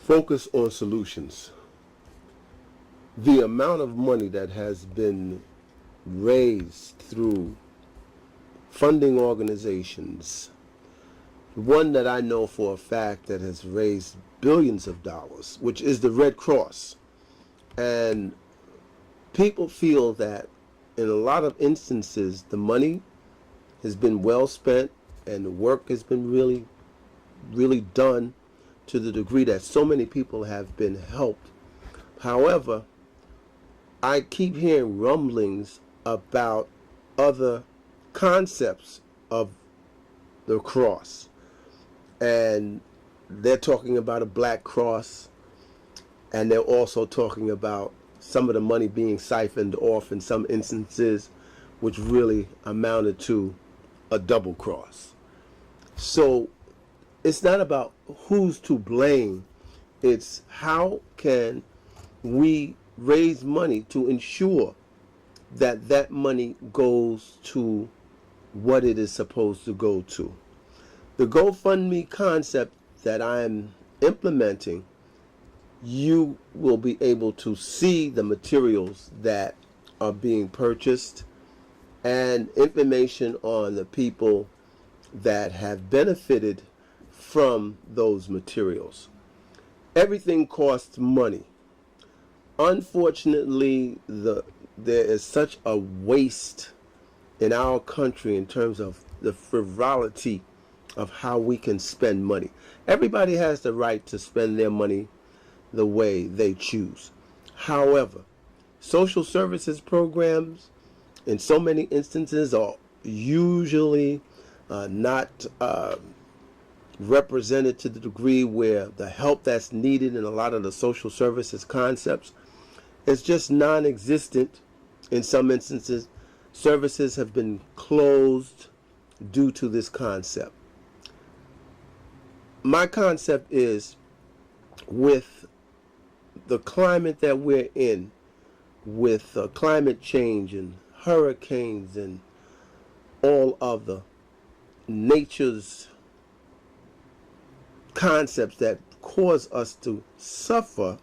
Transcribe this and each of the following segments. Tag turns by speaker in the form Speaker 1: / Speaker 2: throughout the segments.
Speaker 1: Focus on solutions. The amount of money that has been raised through funding organizations, one that I know for a fact that has raised billions of dollars, which is the Red Cross. And people feel that in a lot of instances, the money has been well spent and the work has been really, really done to the degree that so many people have been helped. However, I keep hearing rumblings about other concepts of the cross. And they're talking about a black cross, and they're also talking about some of the money being siphoned off in some instances, which really amounted to a double cross. So it's not about who's to blame. It's how can we raise money to ensure that that money goes to what it is supposed to go to. The GoFundMe concept that I'm implementing, you will be able to see the materials that are being purchased and information on the people that have benefited from those materials. Everything costs money. Unfortunately, there is such a waste in our country in terms of the frivolity of how we can spend money. Everybody has the right to spend their money the way they choose. However, social services programs in so many instances are usually not represented to the degree where the help that's needed in a lot of the social services concepts is just non-existent. In some instances, services have been closed due to this concept. My concept is, with the climate that we're in, with climate change and hurricanes and all of the nature's concepts that cause us to suffer,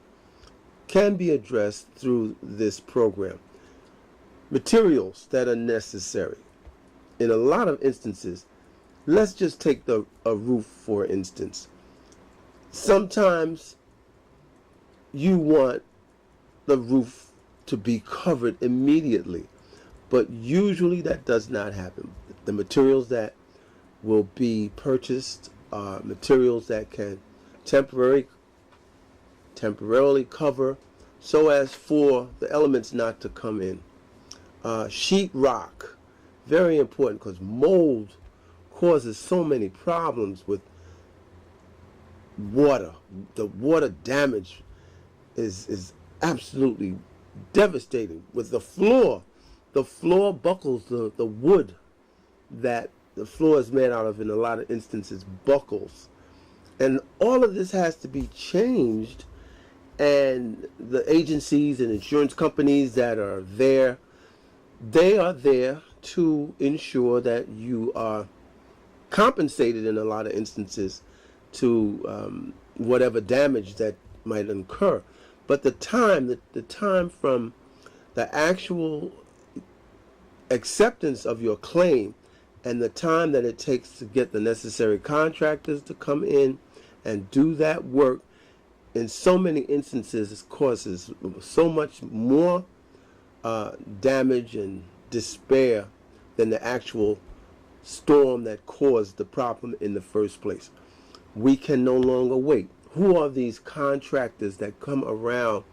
Speaker 1: can be addressed through this program. Materials that are necessary. In a lot of instances, let's just take a roof for instance. Sometimes you want the roof to be covered immediately, but usually that does not happen. The materials that will be purchased are materials that can temporarily cover so as for the elements not to come in. Sheet rock, very important, because mold causes so many problems with water. The water damage is absolutely devastating. With the floor buckles, the wood that the floor is made out of in a lot of instances buckles. And all of this has to be changed, and the agencies and insurance companies that are there, they are there to ensure that you are compensated in a lot of instances to whatever damage that might incur. But the time from the actual acceptance of your claim and the time that it takes to get the necessary contractors to come in and do that work, in so many instances it causes so much more damage and despair than the actual storm that caused the problem in the first place. We can no longer wait. Who are these contractors that come around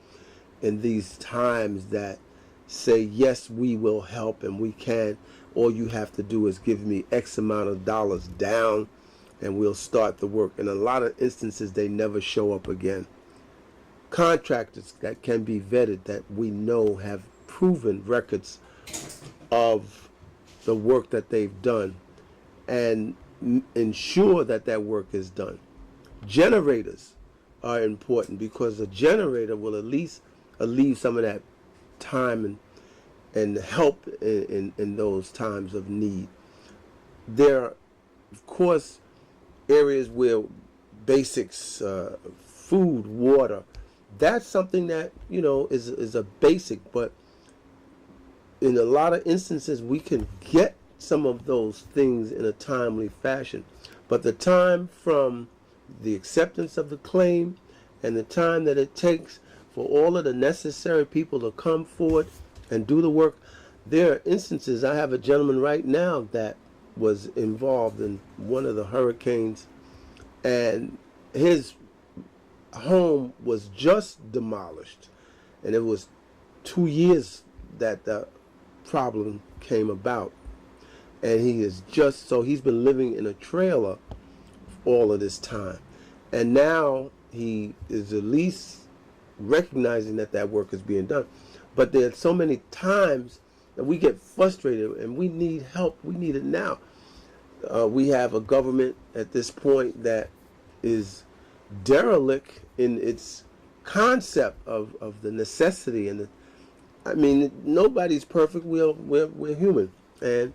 Speaker 1: in these times that say, yes, we will help and we can? All you have to do is give me X amount of dollars down and we'll start the work. In a lot of instances, they never show up again. Contractors that can be vetted, that we know have proven records of the work that they've done, and ensure that that work is done. Generators are important because a generator will at least alleviate some of that time and help in those times of need. There are, of course, areas where basics, food, water. That's something that, is a basic, but in a lot of instances we can get some of those things in a timely fashion. But the time from the acceptance of the claim and the time that it takes for all of the necessary people to come forward and do the work, there are instances. I have a gentleman right now that was involved in one of the hurricanes, and his home was just demolished, and it was 2 years that the problem came about, and he's been living in a trailer all of this time, and now he is at least recognizing that work is being done. But there are so many times that we get frustrated and we need help. We need it now. We have a government at this point that is derelict in its concept of the necessity and nobody's perfect. We're human and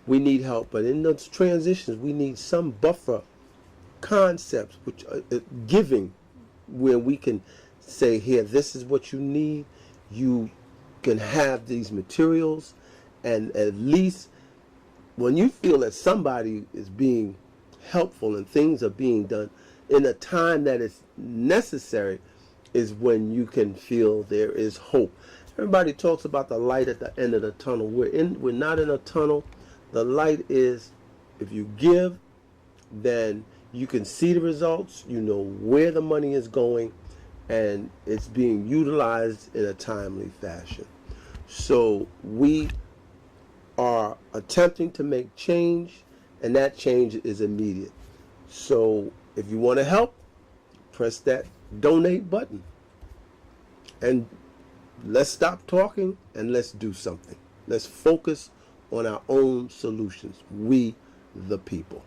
Speaker 1: we need help. But in those transitions, we need some buffer concepts, which are giving, where we can say, here, this is what you need. You can have these materials, and at least when you feel that somebody is being helpful and things are being done in a time that is necessary, is when you can feel there is hope. Everybody talks about the light at the end of the tunnel. We're not in a tunnel. The light is, if you give, then you can see the results, you know where the money is going, and it's being utilized in a timely fashion. So we are attempting to make change, and that change is immediate. So if you want to help, press that donate button. And let's stop talking and let's do something. Let's focus on our own solutions. We, the people.